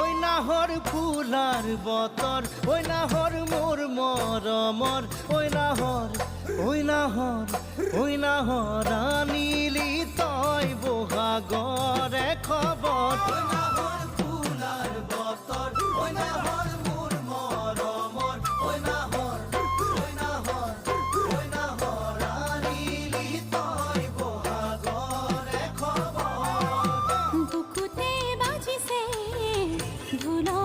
ওই নাহর ফুলার বতর, ওই নাহর মোর মরমর, ওই নাহর, ওই নাহর, ওই নাহর আনিলি তই বহাগরে খবর। ওই নাহর ফুলার বতর, ওই নাহর মোর মরমর, ওই নাহর, ওই নাহর, ওই নাহর আনিলি তই বহাগরে খবর। বুকুতে বাজিছে ধুলো